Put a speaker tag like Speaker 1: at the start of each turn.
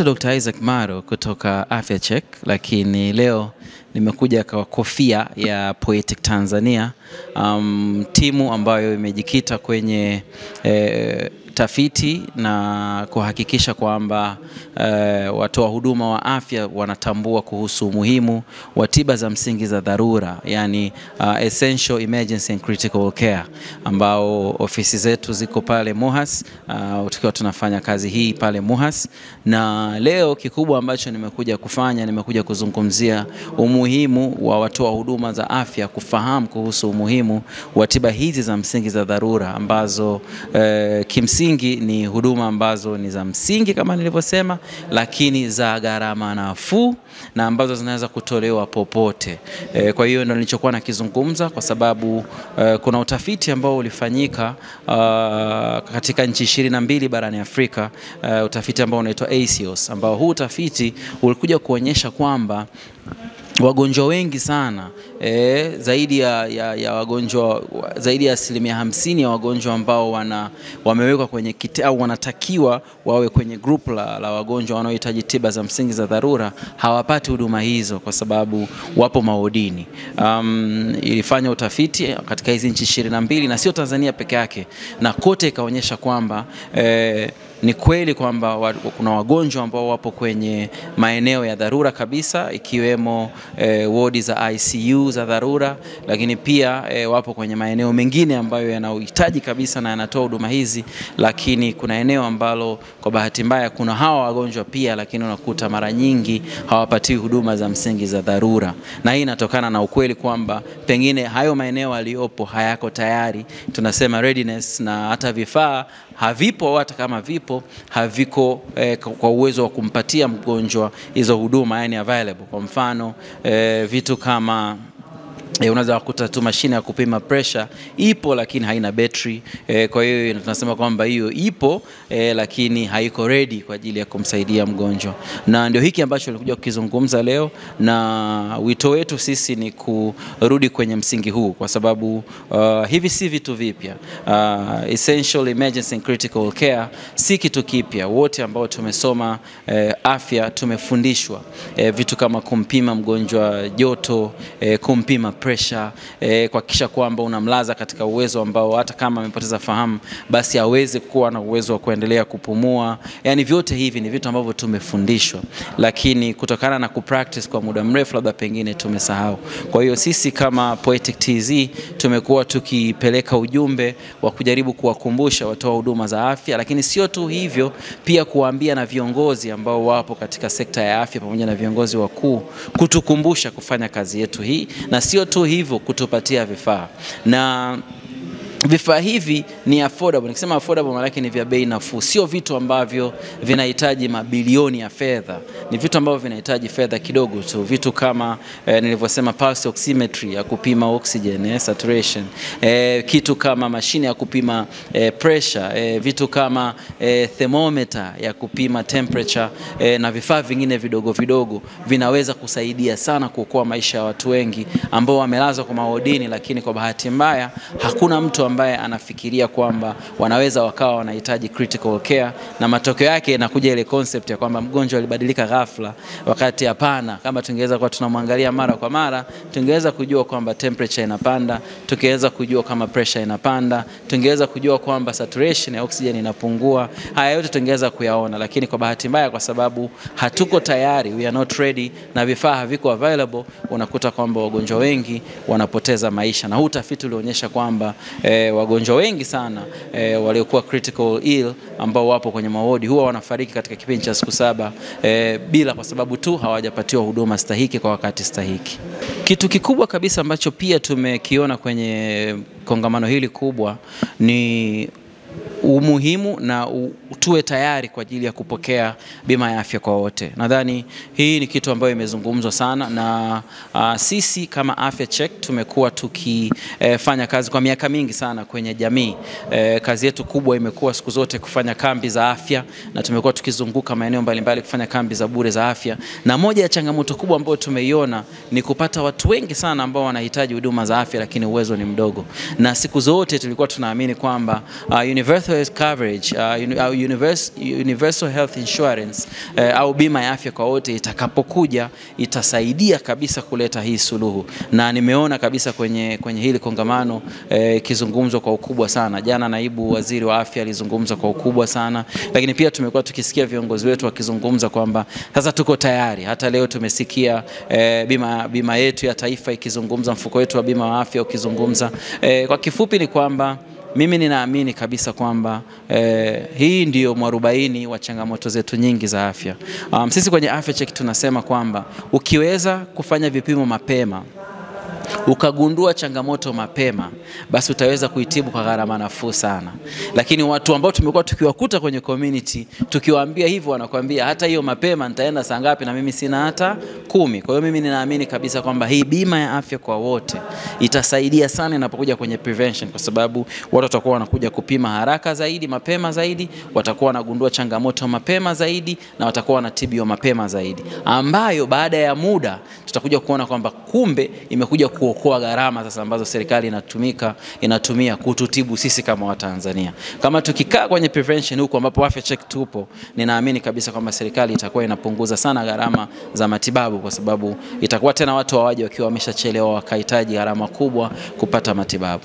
Speaker 1: Naitwa Dr. Isaac Maro kutoka Afya Check, lakini leo nimekuja kwa kofia ya Poetic Tanzania, timu ambayo imejikita kwenye tafiti na kuhakikisha kwamba watoa huduma wa afya wanatambua kuhusu umuhimu wa tiba za msingi za dharura, yani essential emergency and critical care, ambao ofisi zetu ziko pale Muhas, tukiwa tunafanya kazi hii pale Muhas. Na leo kikubwa ambacho nimekuja kufanya, nimekuja kuzungumzia umuhimu wa watoa huduma za afya kufahamu kuhusu umuhimu wa tiba hizi za msingi za dharura, ambazo kimsingi ni huduma ambazo ni za msingi kama nilivyosema, lakini za gharama nafuu na ambazo zinaweza kutolewa popote. Kwa hiyo ndio nilichokuwa nakizungumza, kwa sababu kuna utafiti ambao ulifanyika katika nchi 22 barani Afrika, utafiti ambao unaitwa ACOS, ambao huu utafiti ulikuja kuonyesha kwamba wagonjwa wengi sana, zaidi ya wagonjwa, zaidi ya 50% ya wagonjwa ambao wamewekwa kwenye au wanatakiwa wawe kwenye group la wagonjwa wanaohitaji tiba za msingi za dharura, hawapati huduma hizo kwa sababu wapo maodini. Ilifanya utafiti katika hizi nchi 22 na sio Tanzania peke yake, na kote ikaonyesha kwamba ni kweli kwamba kuna wagonjwa ambao wapo kwenye maeneo ya dharura kabisa, ikiwemo wodi za ICU za dharura, lakini pia wapo kwenye maeneo mengine ambayo yanahitaji kabisa na yanatoa huduma hizi, lakini kuna eneo ambalo kwa bahati mbaya kuna hawa wagonjwa pia, lakini unakuta mara nyingi hawapati huduma za msingi za dharura. Na hii inatokana na ukweli kwamba pengine hayo maeneo aliyopo hayako tayari, tunasema readiness, na hata vifaa havipo, hata kama vipo haviko kwa uwezo wa kumpatia mgonjwa hizo huduma, yani available. Kwa mfano vitu kama unaweza kukuta tu mashine ya kupima pressure ipo lakini haina battery. Kwa hiyo tunasema kwamba hiyo ipo lakini haiko ready kwa ajili ya kumsaidia mgonjwa. Na ndio hiki ambacho nilikuja kukizungumza leo, na wito wetu sisi ni kurudi kwenye msingi huu, kwa sababu hivi si vitu vipya. Essential emergency and critical care si kitu kipya. Wote ambao tumesoma afya tumefundishwa vitu kama kumpima mgonjwa joto, kumpima pressure, kuhakikisha kwamba unamlaza katika uwezo ambao hata kama amepoteza fahamu basi aweze kuwa na uwezo wa kuendelea kupumua. Yani vyote hivi ni vitu ambavyo tumefundishwa, lakini kutokana na kupractice kwa muda mrefu labda pengine tumesahau. Kwa hiyo sisi kama Poetic TZ tumekuwa tukipeleka ujumbe wa kujaribu kuwakumbusha watoa huduma za afya, lakini sio tu hivyo, pia kuambia na viongozi ambao wapo katika sekta ya afya pamoja na viongozi wakuu kutukumbusha kufanya kazi yetu hii, na sio tu hivyo kutupatia vifaa. Na vifaa hivi ni affordable. Nikisema affordable maana yake ni vya bei nafuu. Sio vitu ambavyo vinahitaji mabilioni ya fedha. Ni vitu ambavyo vinahitaji fedha kidogo tu. Vitu kama nilivyosema pulse oximetry ya kupima oxygen saturation, kitu kama mashine ya kupima pressure, vitu kama thermometer ya kupima temperature, na vifaa vingine vidogo vidogo vinaweza kusaidia sana kuokoa maisha ya watu wengi ambao wamelazwa kwa maodini, lakini kwa bahati mbaya hakuna mtu ambaye anafikiria kwamba wanaweza wakawa wanahitaji critical care, na matokeo yake inakuja ile concept ya kwamba mgonjwa alibadilika ghafla, wakati hapana. Kama tungeweza kuwa tunamwangalia mara kwa mara, tungeweza kujua kwamba temperature inapanda, tungeweza kujua kama pressure inapanda, tungeweza kujua kwamba saturation ya oxygen inapungua. Haya yote tungeweza kuyaona, lakini kwa bahati mbaya kwa sababu hatuko tayari, we are not ready, na vifaa haviko available, unakuta kwamba wagonjwa wengi wanapoteza maisha. Na huu utafiti ulionyesha kwamba wagonjwa wengi sana waliokuwa critical ill ambao wapo kwenye mawodi huwa wanafariki katika kipindi cha siku 7 bila, kwa sababu tu hawajapatiwa huduma stahiki kwa wakati stahiki. Kitu kikubwa kabisa ambacho pia tumekiona kwenye kongamano hili kubwa ni umuhimu na tuwe tayari kwa ajili ya kupokea bima ya afya kwa wote. Nadhani hii ni kitu ambayo imezungumzwa sana, na sisi kama Afya Check tumekuwa tukifanya kazi kwa miaka mingi sana kwenye jamii. Kazi yetu kubwa imekuwa siku zote kufanya kambi za afya, na tumekuwa tukizunguka maeneo mbalimbali kufanya kambi za bure za afya. Na moja ya changamoto kubwa ambayo tumeiona ni kupata watu wengi sana ambao wanahitaji huduma za afya lakini uwezo ni mdogo. Na siku zote tulikuwa tunaamini kwamba universal health coverage, universal health insurance au bima ya afya kwa wote itakapokuja, itasaidia kabisa kuleta hii suluhu. Na nimeona kabisa kwenye hili kongamano kizungumzo kwa ukubwa sana. Jana naibu waziri wa afya alizungumza kwa ukubwa sana, lakini pia tumekuwa tukisikia viongozi wetu wakizungumza kwamba sasa tuko tayari. Hata leo tumesikia bima yetu ya taifa ikizungumza, mfuko wetu wa bima wa afya ukizungumza. Kwa kifupi ni kwamba mimi ninaamini kabisa kwamba hii ndiyo mwarobaini wa changamoto zetu nyingi za afya. Sisi kwenye Afya Check tunasema kwamba ukiweza kufanya vipimo mapema, ukagundua changamoto mapema, basi utaweza kuitibu kwa gharama nafuu sana. Lakini watu ambao tumekuwa tukiwakuta kwenye community, tukiwaambia hivyo, wanakuambia hata hiyo mapema nitaenda saa ngapi na mimi sina hata 10. Kwa hiyo mimi ninaamini kabisa kwamba hii bima ya afya kwa wote itasaidia sana inapokuja kwenye prevention, kwa sababu watu watakuwa wanakuja kupima haraka zaidi, mapema zaidi, watakuwa wanagundua changamoto mapema zaidi, na watakuwa wanatibiwa mapema zaidi, ambayo baada ya muda tutakuja kuona kwamba kumbe imekuja kuokoa gharama sasa ambazo serikali inatumia kututibu sisi kama Watanzania. Kama tukikaa kwenye prevention huko ambapo Afya Check tupo, ninaamini kabisa kwamba serikali itakuwa inapunguza sana gharama za matibabu, kwa sababu itakuwa tena watu hawaje wakiwa wameshachelewa wakahitaji gharama kubwa kupata matibabu.